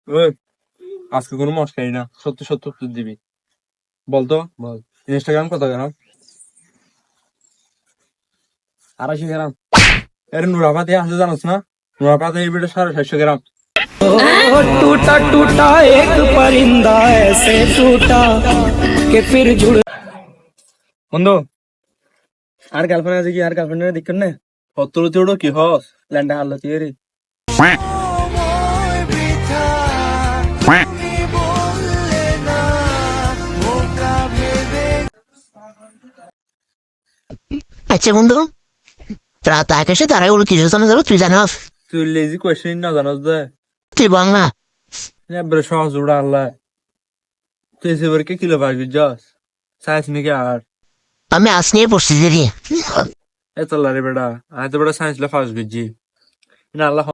ওই আজকে কোনো মস্কারি না, সত্যি সত্যি উত্তর দিবি। বলতো বল। ইনস্টাগ্রাম কত গ্রাম? 250 গ্রাম। এর নুরাপাতি আছে জানোস না? নুরাপাতি এই বেটা 750 গ্রাম। टूटा टूटा एक परिंदा ऐसे टूटा कि फिर जुड़। বন্ধু আর গার্লফ্রেন্ড আছে কি? আর গার্লফ্রেন্ডের দেখছেন না? সত্তর চৌড়ো কি হস? ল্যান্ডা হারলো তুই রে। আচ্ছা বন্ধু, রাত আকাশে তারাই উড়ে কিছু জানা যাবে, তুই জানাস? তুই লেজি কোয়েশ্চেন না জানোস দে। তুই বল না। এবারে সহজ উড়া আল্লাহ। তুই এসে কে কিলো পাস বুঝছস? সায়েন্স নাকি আর আমি আজ নিয়ে পড়ছি যে রে। এত রে বেটা, আমি তো বেটা সায়েন্স লে ফার্স্ট বুঝছি না আল্লাহ।